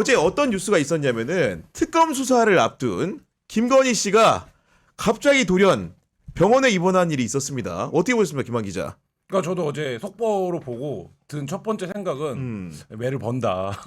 어제 어떤 뉴스가 있었냐면은 특검 수사를 앞둔 김건희 씨가 갑자기 돌연 병원에 입원한 일이 있었습니다. 어떻게 보셨습니까, 김한 기자? 그러니까 저도 어제 속보로 보고 든 첫 번째 생각은 매를 번다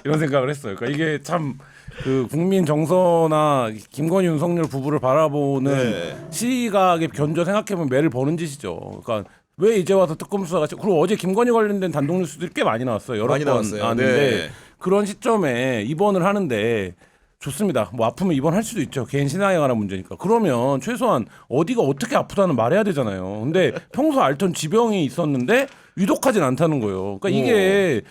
이런 생각을 했어요. 그러니까 이게 참 그 국민 정서나 김건희 윤석열 부부를 바라보는 네. 시각의 견조 생각해보면 매를 버는 짓이죠. 그러니까 왜 이제 와서 특검 수사가 그리고 어제 김건희 관련된 단독 뉴스들이 꽤 많이 나왔어요. 여러 많이 번 나왔어요. 나왔는데 네. 그런 시점에 입원을 하는데 좋습니다. 뭐 아프면 입원할 수도 있죠. 개인 신앙에 관한 문제니까. 그러면 최소한 어디가 어떻게 아프다는 말해야 되잖아요. 근데 평소 앓던 지병이 있었는데 유독하진 않다는 거예요. 그러니까 이게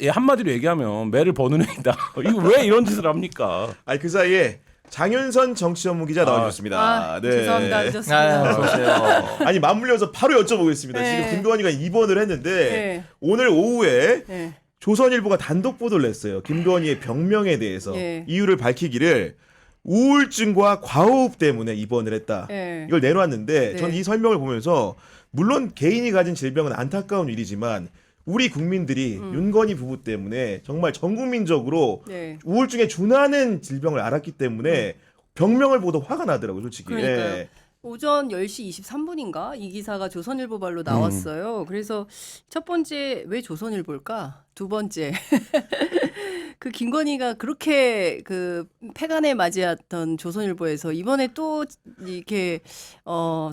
한마디로 얘기하면 매를 버는 행위다. 이거 왜 이런 짓을 합니까? 아니 그 사이에 장윤선 정치전문기자 나와주셨습니다. 네. 죄송합니다. 늦었습니다. 그러세요. 아니 맞물려서 바로 여쭤보겠습니다. 네. 지금 김건희가 입원을 했는데 네. 오늘 오후에 네. 조선일보가 단독 보도를 냈어요. 김건희의 병명에 대해서 네. 이유를 밝히기를 우울증과 과호흡 때문에 입원을 했다. 네. 이걸 내놓았는데 네. 전 이 설명을 보면서 물론 개인이 가진 질병은 안타까운 일이지만 우리 국민들이 윤건희 부부 때문에 정말 전 국민적으로 네. 우울증에 준하는 질병을 알았기 때문에 병명을 보도 화가 나더라고요, 솔직히. 그러니까요. 예. 오전 10시 23분인가 이 기사가 조선일보발로 나왔어요. 그래서 첫 번째 왜 조선일보일까? 두 번째 그 김건희가 그렇게 그 패간에 맞이했던 조선일보에서 이번에 또 이렇게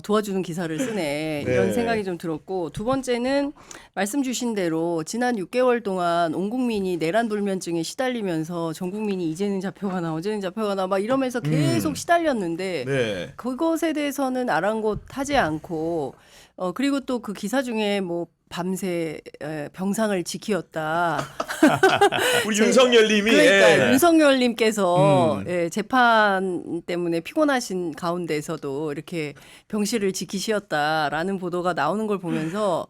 도와주는 기사를 쓰네 이런 네. 생각이 좀 들었고 두 번째는 말씀 주신 대로 지난 6개월 동안 온 국민이 내란 불면증에 시달리면서 전 국민이 이제는 잡혀가나 어제는 잡혀가나 막 이러면서 계속 시달렸는데 네. 그것에 대해서는 아랑곳하지 않고 그리고 또 그 기사 중에 뭐 밤새 병상을 지키었다. 우리 윤석열님이 그러니까 예. 윤석열님께서 재판 때문에 피곤하신 가운데서도 이렇게 병실을 지키시었다라는 보도가 나오는 걸 보면서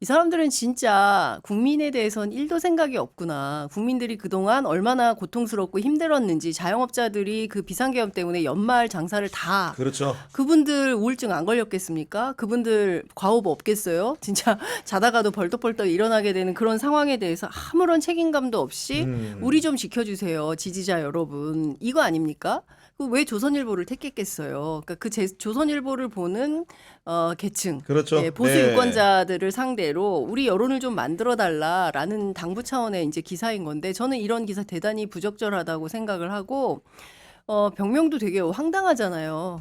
이 사람들은 진짜 국민에 대해서는 1도 생각이 없구나. 국민들이 그동안 얼마나 고통스럽고 힘들었는지 자영업자들이 그 비상계엄 때문에 연말 장사를 다 그렇죠. 그분들 우울증 안 걸렸겠습니까? 그분들 과호흡 없겠어요? 진짜 자다가도 벌떡벌떡 일어나게 되는 그런 상황에 대해서 아무런 책임감도 없이 우리 좀 지켜주세요. 지지자 여러분. 이거 아닙니까? 왜 조선일보를 택했겠어요? 그러니까 그 조선일보를 보는 계층, 그렇죠. 예, 보수 네. 유권자들을 상대로 우리 여론을 좀 만들어 달라라는 당부 차원의 이제 기사인 건데 저는 이런 기사 대단히 부적절하다고 생각을 하고 병명도 되게 황당하잖아요.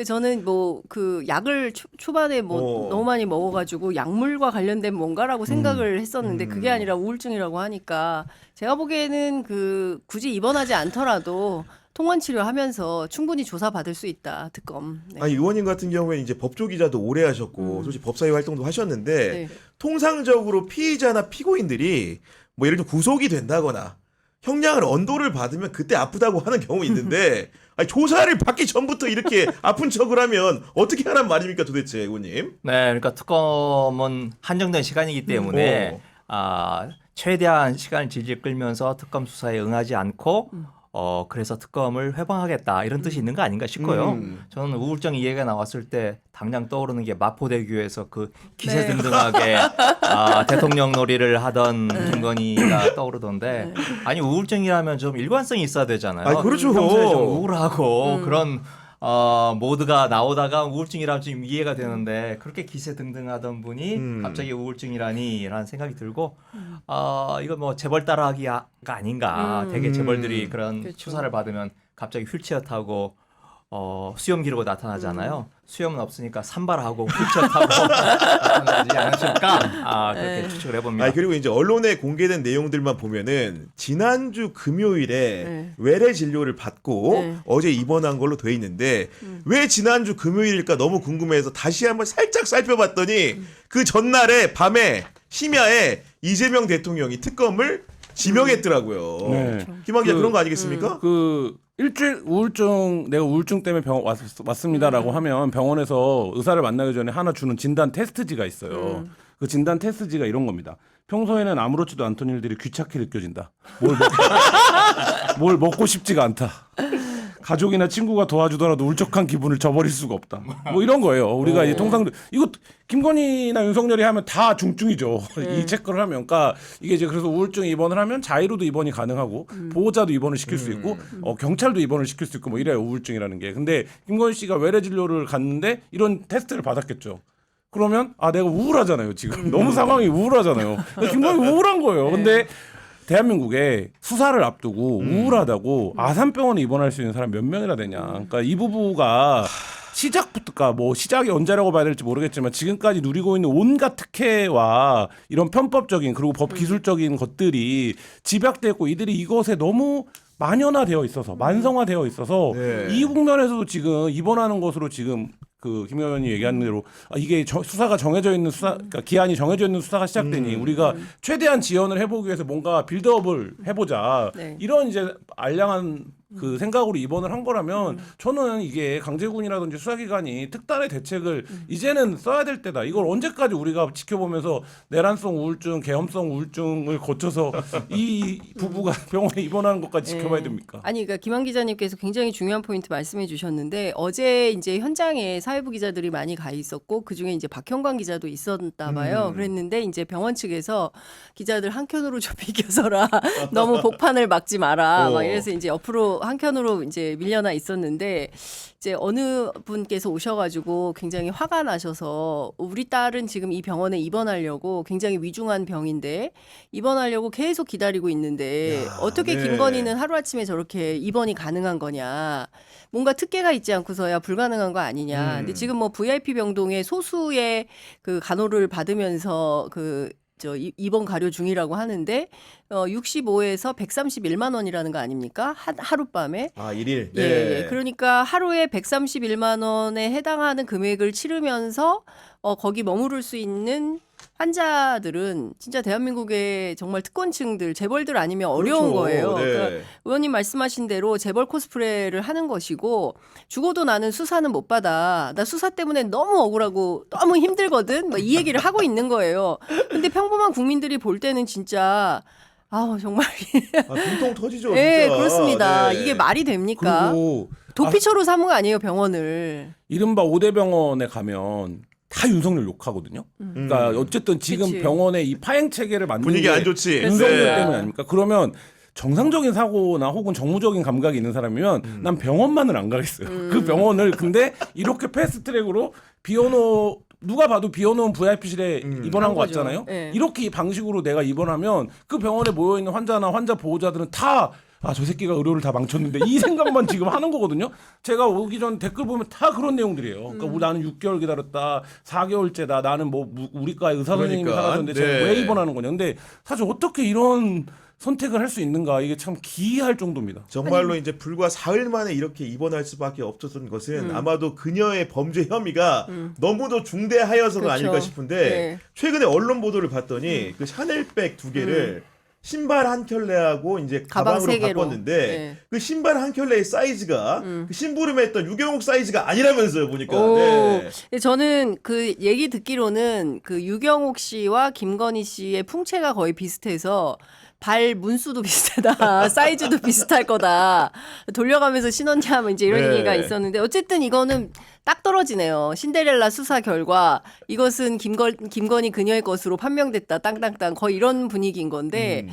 저는 뭐 그 약을 초반에 뭐 너무 많이 먹어가지고 약물과 관련된 뭔가라고 생각을 했었는데 그게 아니라 우울증이라고 하니까 제가 보기에는 그 굳이 입원하지 않더라도 통원 치료하면서 충분히 조사받을 수 있다. 특검. 네. 아니 의원님 같은 경우에는 이제 법조 기자도 오래 하셨고 솔직히 법사위 활동도 하셨는데 네. 통상적으로 피의자나 피고인들이 뭐 예를 들어 구속이 된다거나 형량을 언도를 받으면 그때 아프다고 하는 경우 있는데 아니, 조사를 받기 전부터 이렇게 아픈 척을 하면 어떻게 하란 말입니까 도대체 의원님? 네, 그러니까 특검은 한정된 시간이기 때문에 최대한 시간을 질질 끌면서 특검 수사에 응하지 않고 그래서 특검을 회방하겠다 이런 뜻이 있는 거 아닌가 싶고요. 저는 우울증 이야기가 나왔을 때 당장 떠오르는 게 마포대교에서 그 기세등등하게 대통령 놀이를 하던 김건희가 떠오르던데 아니 우울증이라면 좀 일관성이 있어야 되잖아요. 아니, 그렇죠. 평소에 좀 우울하고 그런 모드가 나오다가 우울증이라면 좀 이해가 되는데 그렇게 기세등등하던 분이 갑자기 우울증이라니라는 생각이 들고 이거 뭐 재벌 따라하기가 아닌가. 되게 재벌들이 그런 그렇죠. 수사를 받으면 갑자기 휠체어 타고 수염 기르고 나타나잖아요. 수염은 없으니까 산발하고 휠체어 타고 나타나지 않으실까 그렇게 추측을 해봅니다. 아니 그리고 이제 언론에 공개된 내용들만 보면은 지난주 금요일에 외래 진료를 받고 어제 입원한 걸로 돼 있는데 왜 지난주 금요일일까 너무 궁금해서 다시 한번 살짝 살펴봤더니 그 전날에 밤에 심야에 이재명 대통령이 특검을 지명했더라고요. 네. 김한 기자 그런 거 아니겠습니까? 그 일주일 내가 우울증 때문에 병원 왔습니다라고 하면 병원에서 의사를 만나기 전에 하나 주는 진단 테스트지가 있어요. 그 진단 테스트지가 이런 겁니다. 평소에는 아무렇지도 않던 일들이 귀찮게 느껴진다. 뭘 먹고 싶지가 않다. 가족이나 친구가 도와주더라도 울적한 기분을 저버릴 수가 없다. 뭐 이런 거예요. 우리가 이제 통상 이거 김건희나 윤석열이 하면 다 중증이죠. 이 체크를 하면, 그러니까 이게 이제 그래서 우울증 입원을 하면 자의로도 입원이 가능하고 보호자도 입원을 시킬 수 있고 경찰도 입원을 시킬 수 있고 뭐 이래요, 우울증이라는 게. 근데 김건희 씨가 외래 진료를 갔는데 이런 테스트를 받았겠죠. 그러면 내가 우울하잖아요 지금. 너무 상황이 우울하잖아요. 김건희 우울한 거예요. 근데 대한민국에 수사를 앞두고 우울하다고 아산병원에 입원할 수 있는 사람 몇 명이나 되냐. 그러니까 이 부부가 시작부터, 뭐 시작이 언제라고 봐야 될지 모르겠지만 지금까지 누리고 있는 온갖 특혜와 이런 편법적인 그리고 법 기술적인 것들이 집약되고 이들이 이것에 너무 만연화되어 있어서 만성화되어 있어서 이 국면에서도 지금 입원하는 것으로 지금 그 김 의원이 얘기한 대로 이게 수사가 정해져 있는 그러니까 기한이 정해져 있는 수사가 시작되니 우리가 최대한 지연을 해보기 위해서 뭔가 빌드업을 해보자 이런 이제 알량한 그 생각으로 입원을 한 거라면 저는 이게 강제군이라든지 수사기관이 특단의 대책을 이제는 써야 될 때다. 이걸 언제까지 우리가 지켜보면서 내란성 우울증, 계엄성 우울증을 거쳐서 이 부부가 병원에 입원하는 것까지 지켜봐야 됩니까? 아니, 그러니까 김한 기자님께서 굉장히 중요한 포인트 말씀해 주셨는데 어제 이제 현장에 사회부 기자들이 많이 가 있었고 그 중에 이제 박형광 기자도 있었나 봐요. 그랬는데 이제 병원 측에서 기자들 한켠으로 좀 비켜서라 너무 복판을 막지 마라. 막 이래서 이제 옆으로 한켠으로 이제 밀려나 있었는데 이제 어느 분께서 오셔가지고 굉장히 화가 나셔서 우리 딸은 지금 이 병원에 입원하려고 굉장히 위중한 병인데 입원하려고 계속 기다리고 있는데 어떻게 김건희는 하루아침에 저렇게 입원이 가능한 거냐. 뭔가 특혜가 있지 않고서야 불가능한 거 아니냐. 근데 지금 뭐 VIP 병동에 소수의 그 간호를 받으면서 입원 가료 중이라고 하는데 65에서 131만 원이라는 거 아닙니까? 하룻밤에. 일일. 네. 예. 그러니까 하루에 131만 원에 해당하는 금액을 치르면서 거기 머무를 수 있는 환자들은 진짜 대한민국의 정말 특권층들, 재벌들 아니면 어려운 거예요. 네. 그러니까 의원님 말씀하신 대로 재벌 코스프레를 하는 것이고 죽어도 나는 수사는 못 받아. 나 수사 때문에 너무 억울하고 너무 힘들거든. 뭐 이 얘기를 하고 있는 거예요. 근데 평범한 국민들이 볼 때는 진짜 정말 분통 터지죠. 네, 진짜. 그렇습니다. 네. 이게 말이 됩니까? 그리고 도피처로 삼은 거 아니에요, 병원을. 이른바 5대 병원에 가면 다 윤석열 욕하거든요. 그러니까 어쨌든 지금 그치. 병원의 이 파행 체계를 만든 분위기 게 안 좋지. 윤석열 네. 때문 아닙니까? 그러면 정상적인 사고나 혹은 정무적인 감각이 있는 사람이면 난 병원만을 안 가겠어요. 그 병원을 근데 이렇게 패스트트랙으로 누가 봐도 비워놓은 VIP실에 입원한 거 거죠. 같잖아요. 네. 이렇게 방식으로 내가 입원하면 그 병원에 모여있는 환자나 환자 보호자들은 다 저 새끼가 의료를 다 망쳤는데 이 생각만 지금 하는 거거든요. 제가 오기 전 댓글 보면 다 그런 내용들이에요. 그러니까 나는 6개월 기다렸다, 4개월째다, 나는 뭐 우리과의 의사 선생님이 그러니까, 사라졌는데 제가 왜 입원하는 거냐. 근데 사실 어떻게 이런 선택을 할 수 있는가, 이게 참 기이할 정도입니다. 정말로 이제 불과 사흘 만에 이렇게 입원할 수밖에 없었던 것은 아마도 그녀의 범죄 혐의가 너무도 중대하여서가 그렇죠. 아닐까 싶은데 네. 최근에 언론 보도를 봤더니 그 샤넬백 2개를 신발 한 켤레하고 이제 가방 가방으로 3개로. 바꿨는데 네. 그 신발 한 켤레의 사이즈가 그 심부름에 했던 유경옥 사이즈가 아니라면서요, 보니까. 오, 네. 저는 그 얘기 듣기로는 그 유경옥 씨와 김건희 씨의 풍채가 거의 비슷해서 발 문수도 비슷하다, 사이즈도 비슷할 거다. 돌려가면서 신었냐 하면 이제 이런 네. 얘기가 있었는데 어쨌든 이거는 딱 떨어지네요. 신데렐라 수사 결과 이것은 김건희 그녀의 것으로 판명됐다. 땅땅땅 거의 이런 분위기인 건데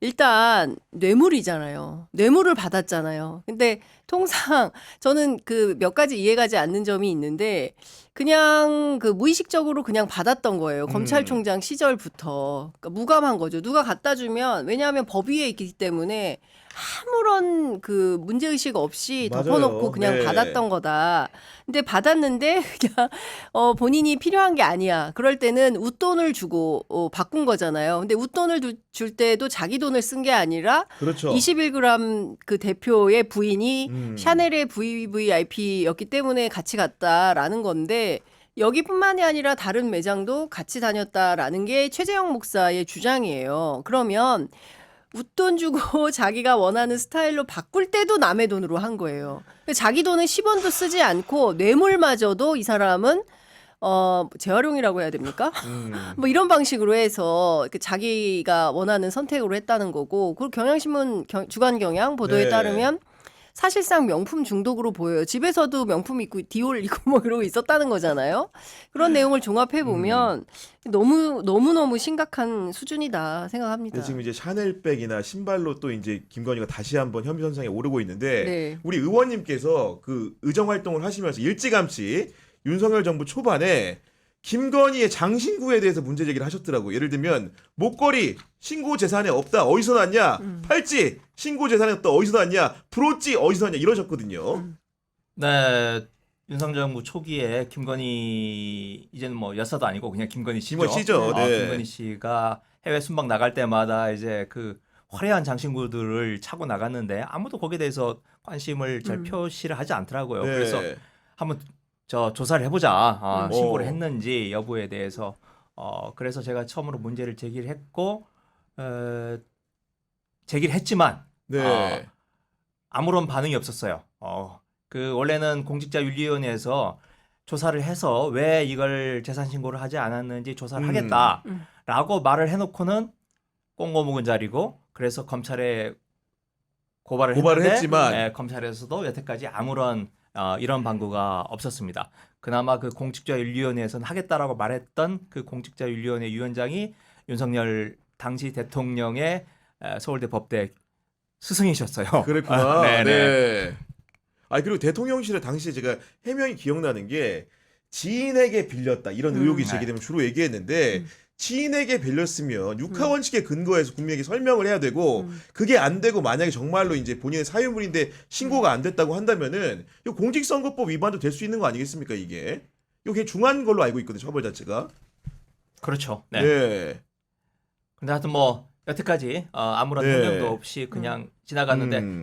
일단 뇌물이잖아요. 뇌물을 받았잖아요. 근데 통상 저는 그 몇 가지 이해가지 않는 점이 있는데 그냥 그 무의식적으로 그냥 받았던 거예요. 검찰총장 시절부터. 그러니까 무감한 거죠. 누가 갖다 주면 왜냐하면 법 위에 있기 때문에 아무런 그 문제의식 없이 맞아요. 덮어놓고 그냥 네. 받았던 거다. 근데 받았는데 그냥 본인이 필요한 게 아니야. 그럴 때는 웃돈을 주고 바꾼 거잖아요. 근데 웃돈을 줄 때도 자기 돈을 쓴 게 아니라 그렇죠. 21g 그 대표의 부인이 샤넬의 VVIP였기 때문에 같이 갔다라는 건데 여기뿐만이 아니라 다른 매장도 같이 다녔다라는 게 최재형 목사의 주장이에요. 그러면 웃돈 주고 자기가 원하는 스타일로 바꿀 때도 남의 돈으로 한 거예요. 자기 돈은 10원도 쓰지 않고 뇌물마저도 이 사람은 재활용이라고 해야 됩니까? 뭐 이런 방식으로 해서 자기가 원하는 선택으로 했다는 거고, 그리고 경향신문 주간경향 보도에 네. 따르면 사실상 명품 중독으로 보여요. 집에서도 명품 입고 디올 입고 뭐 그러고 있었다는 거잖아요. 그런 내용을 종합해 보면 너무 심각한 수준이다 생각합니다. 지금 이제 샤넬백이나 신발로 또 이제 김건희가 다시 한번 혐의 선상에 오르고 있는데 네. 우리 의원님께서 그 의정 활동을 하시면서 일찌감치 윤석열 정부 초반에 김건희의 장신구에 대해서 문제 제기를 하셨더라고요. 예를 들면 목걸이 신고 재산에 없다 어디서 났냐, 팔찌 신고 재산에 없다 어디서 났냐, 브로치 어디서 났냐 이러셨거든요. 네. 윤석열 정부 초기에 김건희 이제는 뭐 여사도 아니고 그냥 김건희 씨죠. 김건희 씨죠. 네. 김건희 씨가 해외 순방 나갈 때마다 이제 그 화려한 장신구들을 차고 나갔는데 아무도 거기에 대해서 관심을 잘 표시를 하지 않더라고요. 네. 그래서 한번 조사를 해보자. 신고를 오. 했는지 여부에 대해서. 그래서 제가 처음으로 문제를 제기를 했고 제기를 했지만 네. 아무런 반응이 없었어요. 그 원래는 공직자윤리위원회에서 조사를 해서 왜 이걸 재산 신고를 하지 않았는지 조사를 하겠다라고 말을 해놓고는 꽁고묵은 자리고 그래서 검찰에 고발을 했는데 했지만 검찰에서도 여태까지 아무런 이런 방구가 없었습니다. 그나마 그 공직자윤리위원회에서는 하겠다라고 말했던 그 공직자윤리위원회 위원장이 윤석열 당시 대통령의 서울대 법대 스승이셨어요. 그랬구나. 네네. 네. 아 그리고 대통령실에 당시에 제가 해명이 기억나는 게 지인에게 빌렸다 이런 의혹이 제기되면 주로 얘기했는데 지인에게 빌렸으면 육하원칙에 근거해서 국민에게 설명을 해야 되고 그게 안 되고 만약에 정말로 이제 본인의 사유물인데 신고가 안 됐다고 한다면은 이 공직선거법 위반도 될 수 있는 거 아니겠습니까 이게? 이게 중한 걸로 알고 있거든요 처벌 자체가. 그렇죠. 네. 네. 근데 하여튼 뭐 여태까지 아무런 네. 해명도 없이 그냥 지나갔는데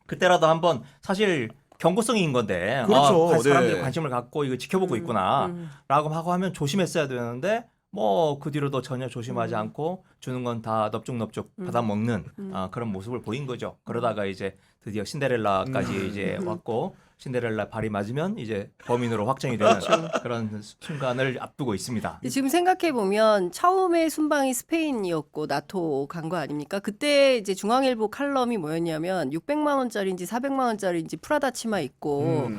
그때라도 한번 사실 경고성인 건데 그렇죠. 사람들이 네. 관심을 갖고 이거 지켜보고 있구나라고 하고 하면 조심했어야 되는데 뭐 그 뒤로도 전혀 조심하지 않고 주는 건 다 넙죽넙죽 받아먹는 그런 모습을 보인 거죠. 그러다가 이제 드디어 신데렐라까지 이제 왔고 신데렐라 발이 맞으면 이제 범인으로 확정이 되는 그런 순간을 앞두고 있습니다. 지금 생각해 보면 처음에 순방이 스페인이었고 나토 간 거 아닙니까? 그때 이제 중앙일보 칼럼이 뭐였냐면 600만 원짜리인지 400만 원짜리인지 프라다 치마 입고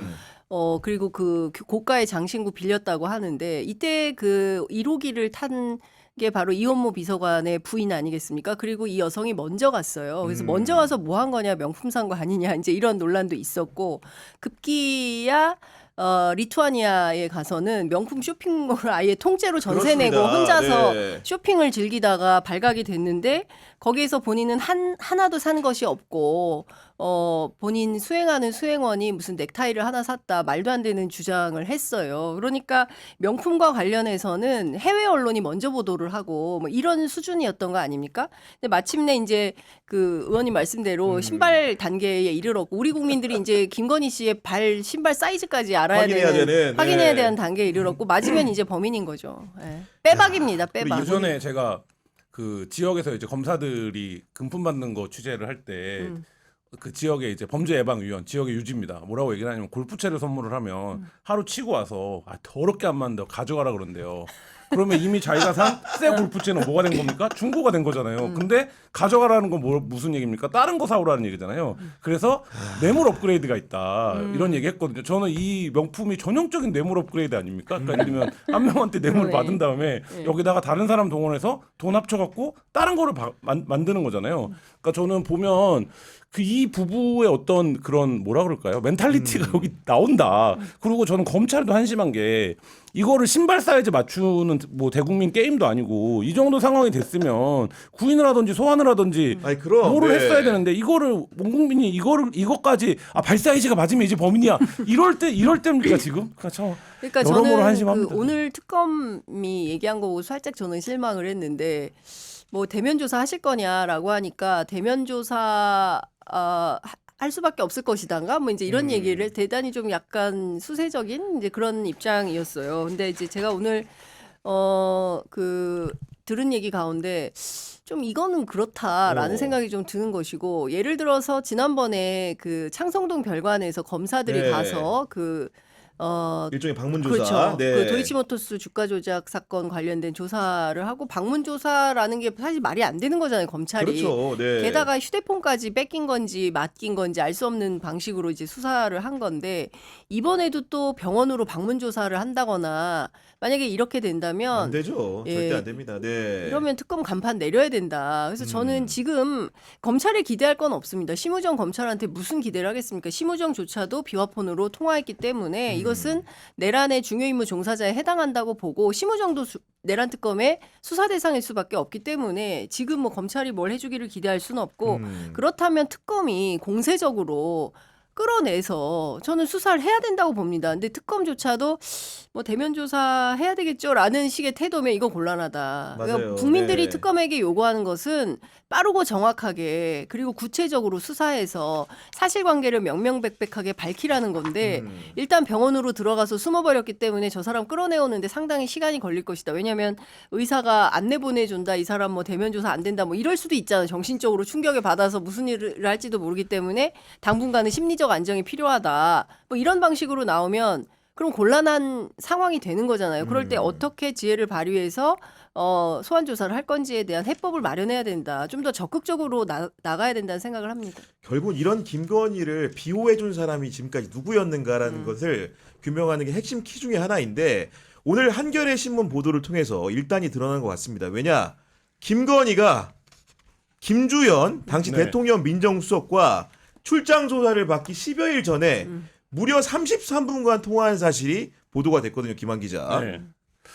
그리고 그 고가의 장신구 빌렸다고 하는데 이때 그 1호기를 탄 게 바로 이원모 비서관의 부인 아니겠습니까? 그리고 이 여성이 먼저 갔어요. 그래서 먼저 가서 뭐 한 거냐, 명품 산 거 아니냐, 이제 이런 논란도 있었고 급기야 리투아니아에 가서는 명품 쇼핑몰을 아예 통째로 전세 내고 그렇습니다. 혼자서 네. 쇼핑을 즐기다가 발각이 됐는데 거기에서 본인은 하나도 산 것이 없고 본인 수행하는 수행원이 무슨 넥타이를 하나 샀다 말도 안 되는 주장을 했어요. 그러니까 명품과 관련해서는 해외 언론이 먼저 보도를 하고 뭐 이런 수준이었던 거 아닙니까? 근데 마침내 이제 그 의원님 말씀대로 신발 단계에 이르렀고 우리 국민들이 이제 김건희 씨의 신발 사이즈까지 알아야 확인해야 되는, 확인해야 네. 되는 단계에 이르렀고 맞으면 이제 범인인 거죠. 네. 빼박입니다. 빼박. 예전에 제가 그 지역에서 이제 검사들이 금품 받는 거 취재를 할 때 그 지역의 이제 범죄 예방 위원 지역의 유지입니다. 뭐라고 얘기를 하냐면 골프채를 선물을 하면 하루 치고 와서 더럽게 안 맞는데 가져가라 그런대요. 그러면 이미 자기가 산 새 골프채는 뭐가 된 겁니까? 중고가 된 거잖아요. 근데 가져가라는 건 무슨 얘기입니까? 다른 거 사오라는 얘기잖아요. 그래서 뇌물 업그레이드가 있다. 이런 얘기 했거든요. 저는 이 명품이 전형적인 뇌물 업그레이드 아닙니까? 그러니까 예를 들면 한 명한테 뇌물을 그러네. 받은 다음에 여기다가 다른 사람 동원해서 돈 합쳐갖고 다른 거를 만드는 거잖아요. 그러니까 저는 보면 이 부부의 어떤 그런 뭐라 그럴까요? 멘탈리티가 여기 나온다. 그리고 저는 검찰도 한심한 게 이거를 신발 사이즈 맞추는 뭐 대국민 게임도 아니고 이 정도 상황이 됐으면 구인을 하든지 소환을 하든지 아니 그럼 뭐를 네. 했어야 되는데 이거를 온 국민이 이것까지 발 사이즈가 맞으면 이제 범인이야. 이럴 때입니까 지금? 그러니까 여러모로 저는 한심합니다. 그 오늘 특검이 얘기한 거 보고 살짝 저는 실망을 했는데 뭐 대면 조사 하실 거냐라고 하니까 대면 조사 할 수밖에 없을 것이단가 뭐 이제 이런 얘기를 대단히 좀 약간 수세적인 이제 그런 입장이었어요. 근데 이제 제가 오늘 그 들은 얘기 가운데 좀 이거는 그렇다라는 생각이 좀 드는 것이고 예를 들어서 지난번에 그 창성동 별관에서 검사들이 네. 가서 그 일종의 방문조사. 그렇죠. 네. 그 도이치모터스 주가 조작 사건 관련된 조사를 하고 방문 조사라는 게 사실 말이 안 되는 거잖아요, 검찰이. 그렇죠. 네. 게다가 휴대폰까지 뺏긴 건지 맡긴 건지 알 수 없는 방식으로 이제 수사를 한 건데 이번에도 또 병원으로 방문 조사를 한다거나 만약에 이렇게 된다면 안 되죠. 예. 절대 안 됩니다. 네. 이러면 특검 간판 내려야 된다. 그래서 저는 지금 검찰에 기대할 건 없습니다. 심우정 검찰한테 무슨 기대를 하겠습니까? 심우정조차도 비화폰으로 통화했기 때문에 이것은 내란의 중요 임무 종사자에 해당한다고 보고 심우정도 내란 특검의 수사 대상일 수밖에 없기 때문에 지금 뭐 검찰이 뭘 해주기를 기대할 수는 없고 그렇다면 특검이 공세적으로 끌어내서 저는 수사를 해야 된다고 봅니다. 근데 특검조차도 뭐 대면 조사 해야 되겠죠라는 식의 태도면 이거 곤란하다. 그러니까 맞아요. 국민들이 네. 특검에게 요구하는 것은 빠르고 정확하게 그리고 구체적으로 수사해서 사실관계를 명명백백하게 밝히라는 건데 일단 병원으로 들어가서 숨어버렸기 때문에 저 사람 끌어내오는데 상당히 시간이 걸릴 것이다. 왜냐하면 의사가 안내 보내준다. 이 사람 뭐 대면 조사 안 된다. 뭐 이럴 수도 있잖아요. 정신적으로 충격을 받아서 무슨 일을 할지도 모르기 때문에 당분간은 심리적 안정이 필요하다. 뭐 이런 방식으로 나오면 그럼 곤란한 상황이 되는 거잖아요. 그럴 때 어떻게 지혜를 발휘해서 소환 조사를 할 건지에 대한 해법을 마련해야 된다. 좀 더 적극적으로 나가야 된다는 생각을 합니다. 결국 이런 김건희를 비호해준 사람이 지금까지 누구였는가라는 것을 규명하는 게 핵심 키 중에 하나인데 오늘 한겨레 신문 보도를 통해서 일단이 드러난 것 같습니다. 왜냐? 김건희가 김주연 당시 네. 대통령 민정수석과 출장 조사를 받기 10여일 전에 무려 33분간 통화한 사실이 보도가 됐거든요. 김한 기자. 네.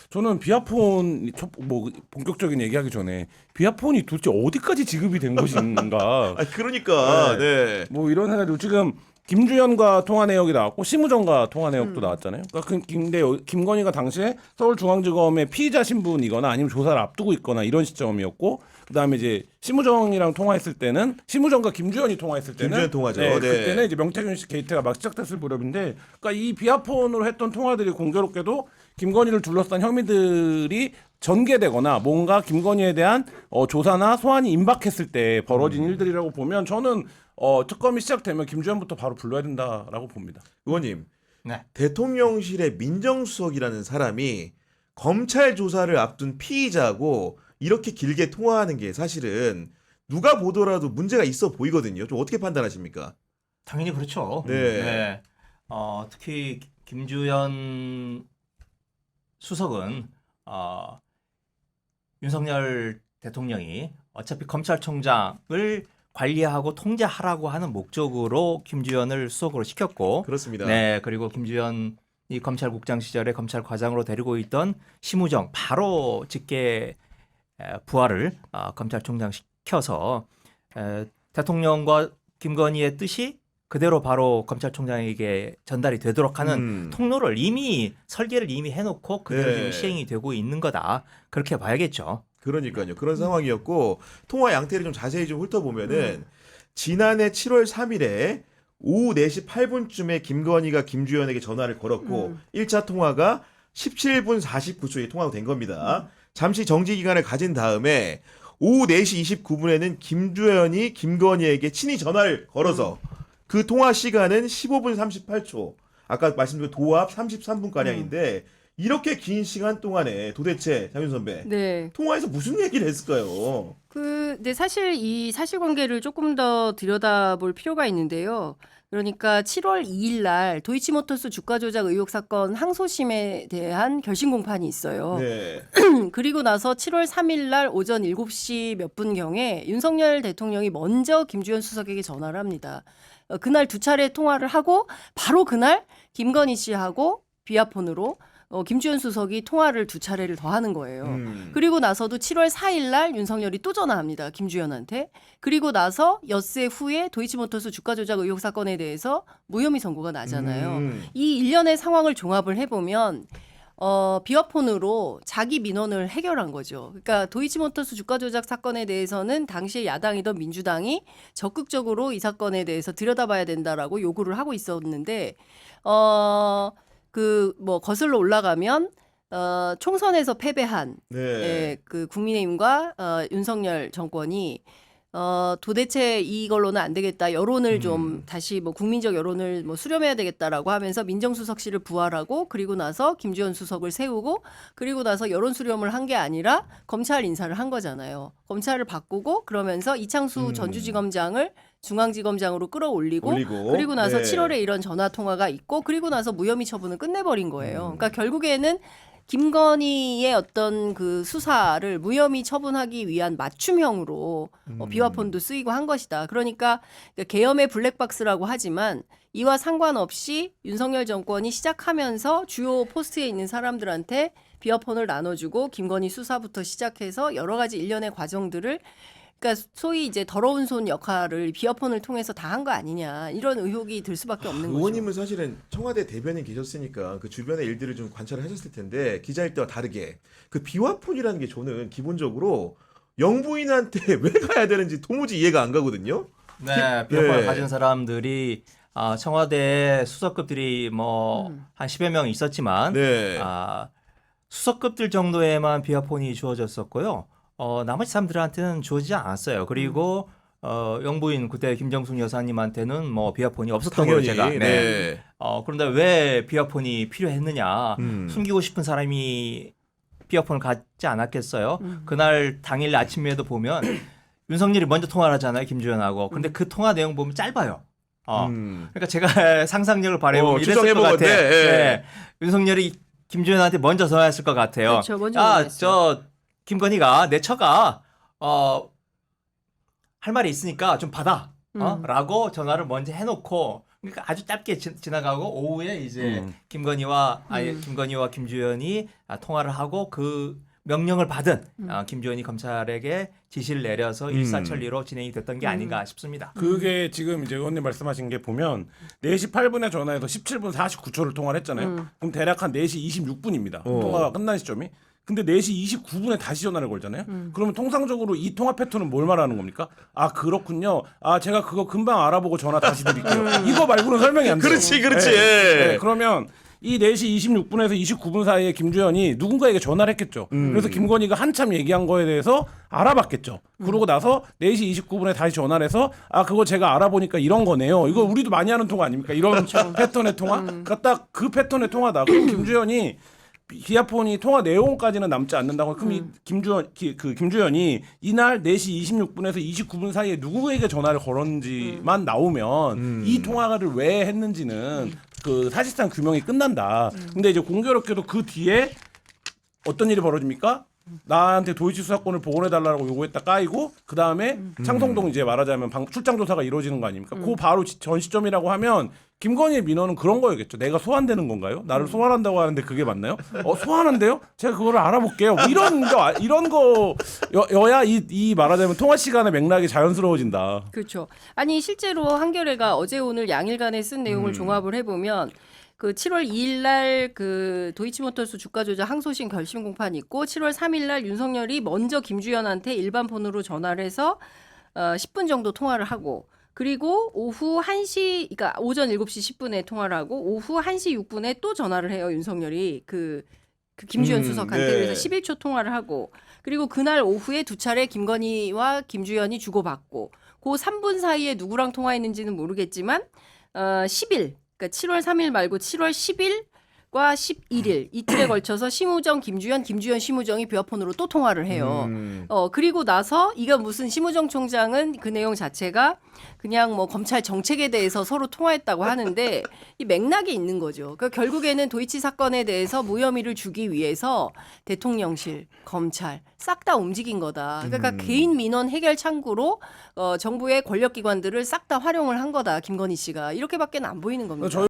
저는 비아폰 뭐 본격적인 얘기하기 전에 비아폰이 도대체 어디까지 지급이 된 것인가. 아, 그러니까 네. 뭐 이런 해가지고 지금 김주현과 통화 내역이 나왔고 심우정과 통화 내역도 나왔잖아요. 그러니까 근데 김건희가 당시에 서울중앙지검의 피의자 신분이거나 아니면 조사를 앞두고 있거나 이런 시점이었고 그다음에 이제 심우정이랑 통화했을 때는 심우정과 김주현이 통화했을 때는 김주현 통화죠. 네, 네. 그때는 이제 명태균 씨 게이트가 막 시작됐을 무렵인데 그러니까 이 비아폰으로 했던 통화들이 공교롭게도 김건희를 둘러싼 혐의들이 전개되거나 뭔가 김건희에 대한 조사나 소환이 임박했을 때 벌어진 일들이라고 보면 저는 특검이 시작되면 김주현부터 바로 불러야 된다라고 봅니다. 의원님, 네. 대통령실의 민정수석이라는 사람이 검찰 조사를 앞둔 피의자하고 이렇게 길게 통화하는 게 사실은 누가 보더라도 문제가 있어 보이거든요. 좀 어떻게 판단하십니까? 당연히 그렇죠. 네. 특히 김주현 수석은 윤석열 대통령이 어차피 검찰총장을 관리하고 통제하라고 하는 목적으로 김주현을 수석으로 시켰고, 그렇습니다. 네, 그리고 김주현이 검찰국장 시절에 검찰과장으로 데리고 있던 심우정 바로 직계 부하를 검찰총장 시켜서 대통령과 김건희의 뜻이 그대로 바로 검찰총장에게 전달이 되도록 하는 통로를 설계를 이미 해놓고 그대로 네. 지금 시행이 되고 있는 거다. 그렇게 봐야겠죠. 그러니까요. 그런 상황이었고 통화 양태를 좀 자세히 좀 훑어보면은 지난해 7월 3일에 오후 4시 8분쯤에 김건희가 김주현에게 전화를 걸었고 1차 통화가 17분 49초에 통화가 된 겁니다. 잠시 정지 기간을 가진 다음에 오후 4시 29분에는 김주현이 김건희에게 친히 전화를 걸어서 그 통화 시간은 15분 38초. 아까 말씀드린 도합 33분가량인데 이렇게 긴 시간 동안에 도대체 장윤 선배 네. 통화에서 무슨 얘기를 했을까요? 근데 사실 이 사실관계를 조금 더 들여다볼 필요가 있는데요. 그러니까 7월 2일 날 도이치모터스 주가 조작 의혹 사건 항소심에 대한 결심 공판이 있어요. 네. 그리고 나서 7월 3일 날 오전 7시 몇 분경에 윤석열 대통령이 먼저 김주현 수석에게 전화를 합니다. 그날 2차례 통화를 하고 바로 그날 김건희 씨하고 비아폰으로 김주현 수석이 통화를 2차례를 더 하는 거예요. 그리고 나서도 7월 4일 날 윤석열이 또 전화합니다. 김주현한테. 그리고 나서 엿새 후에 도이치모터스 주가 조작 의혹 사건에 대해서 무혐의 선고가 나잖아요. 이 일련의 상황을 종합을 해보면 비화폰으로 자기 민원을 해결한 거죠. 그러니까 도이치모터스 주가 조작 사건에 대해서는 당시에 야당이던 민주당이 적극적으로 이 사건에 대해서 들여다봐야 된다라고 요구를 하고 있었는데 거슬러 올라가면 총선에서 패배한 네. 그 국민의힘과 윤석열 정권이 도대체 이걸로는 안 되겠다. 여론을 좀 다시 뭐 국민적 여론을 뭐 수렴해야 되겠다라고 하면서 민정수석실을 부활하고 그리고 나서 김주현 수석을 세우고 그리고 나서 여론 수렴을 한 게 아니라 검찰 인사를 한 거잖아요. 검찰을 바꾸고 그러면서 이창수 전주지검장을 중앙지검장으로 끌어올리고 그리고 나서 네. 7월에 이런 전화 통화가 있고 그리고 나서 무혐의 처분을 끝내버린 거예요. 그러니까 결국에는 김건희의 어떤 그 수사를 무혐의 처분하기 위한 맞춤형으로 비화폰도 쓰이고 한 것이다. 그러니까 계엄의 블랙박스라고 하지만 이와 상관없이 윤석열 정권이 시작하면서 주요 포스트에 있는 사람들한테 비화폰을 나눠주고 김건희 수사부터 시작해서 여러 가지 일련의 과정들을 그러니까 소위 이제 더러운 손 역할을 비화폰을 통해서 다 한 거 아니냐 이런 의혹이 들 수밖에 없는 거죠. 의원님은 사실은 청와대 대변인 계셨으니까 그 주변의 일들을 좀 관찰을 하셨을 텐데 기자일 때와 다르게 그 비화폰이라는 게 저는 기본적으로 영부인한테 왜 가야 되는지 도무지 이해가 안 가거든요. 네, 비화폰을 가진 사람들이 청와대 수석급들이 뭐 한 10여 명 있었지만 네. 수석급들 정도에만 비화폰이 주어졌었고요. 나머지 사람들한테는 주어지지 않았어요. 그리고 영부인 그때 김정숙 여사님한테는 뭐 비화폰이 없었던 걸로 제가. 네. 그런데 왜 비화폰이 필요했느냐? 숨기고 싶은 사람이 비화폰을 갖지 않았겠어요? 그날 당일 아침에도 보면 윤석열이 먼저 통화를 하잖아요, 김주현하고. 근데 그 통화 내용 보면 짧아요. 그러니까 제가 상상력을 발휘해보면 이랬을 것 같아요. 네. 윤석열이 김주현한테 먼저 전화했을 것 같아요. 그렇죠, 먼저 전화했어요. 김건희가 내 처가 할 말이 있으니까 좀 받아. 라고 전화를 먼저 해놓고 그러니까 아주 짧게 지나가고 오후에 이제 김건희와 김주현이 통화를 하고 그 명령을 받은 김주현이 검찰에게 지시를 내려서 일사천리로 진행이 됐던 게 아닌가 싶습니다. 그게 지금 이제 의원님 말씀하신 게 보면 4시 8분에 전화해서 17분 49초를 통화를 했잖아요. 그럼 대략 한 4시 26분입니다. 통화가 끝난 시점이. 근데 4시 29분에 다시 전화를 걸잖아요. 그러면 통상적으로 이 통화 패턴은 뭘 말하는 겁니까? 아 그렇군요. 아 제가 그거 금방 알아보고 전화 다시 드릴게요. 이거 말고는 설명이 안 돼요. 그렇지. 네, 그러면 이 4시 26분에서 29분 사이에 김주현이 누군가에게 전화를 했겠죠. 그래서 김건희가 한참 얘기한 거에 대해서 알아봤겠죠. 그러고 나서 4시 29분에 다시 전화를 해서 아 그거 제가 알아보니까 이런 거네요. 이거 우리도 많이 하는 통화 아닙니까? 이런 패턴의 통화? 그러니까 딱 그 패턴의 통화다. 그럼 김주현이 비화폰이 통화 내용까지는 남지 않는다고 그럼 이 김주현이 이날 4시 26분에서 29분 사이에 누구에게 전화를 걸었는지만 나오면 이 통화를 왜 했는지는 그 사실상 규명이 끝난다. 근데 이제 공교롭게도 그 뒤에 어떤 일이 벌어집니까? 나한테 도이치 수사권을 복원해달라고 요구했다 까이고 그 다음에 창성동 이제 말하자면 출장 조사가 이루어지는 거 아닙니까? 그 바로 전 시점이라고 하면 김건희의 민원은 그런 거였겠죠. 내가 소환되는 건가요? 나를 소환한다고 하는데 그게 맞나요? 소환한대요? 제가 그거를 알아볼게요. 뭐 이런 거 여야 이 말하자면 통화 시간의 맥락이 자연스러워진다. 그렇죠. 아니 실제로 한겨레가 어제 오늘 양일간에 쓴 내용을 종합을 해보면 그 7월 2일 날 그 도이치모터스 주가 조작 항소심 결심 공판이 있고 7월 3일 날 윤석열이 먼저 김주현한테 일반 폰으로 전화를 해서 10분 정도 통화를 하고 그리고 오후 1시 그러니까 오전 7시 10분에 통화를 하고 오후 1시 6분에 또 전화를 해요. 윤석열이 그 김주현 수석한테. 네. 그래서 11초 통화를 하고 그리고 그날 오후에 두 차례 김건희와 김주현이 주고받고 그 3분 사이에 누구랑 통화했는지는 모르겠지만 10일 그러니까 7월 3일 말고 7월 10일과 11일 이틀에 걸쳐서 심우정, 김주현 심우정이 비화폰으로 또 통화를 해요. 그리고 나서 이거 무슨 심우정 총장은 그 내용 자체가 그냥 뭐 검찰 정책에 대해서 서로 통화했다고 하는데 이 맥락이 있는 거죠. 그러니까 결국에는 도이치 사건에 대해서 무혐의를 주기 위해서 대통령실, 검찰 싹 다 움직인 거다. 그러니까 개인 민원 해결 창구로 정부의 권력기관들을 싹 다 활용을 한 거다. 김건희 씨가 이렇게밖에 안 보이는 겁니다.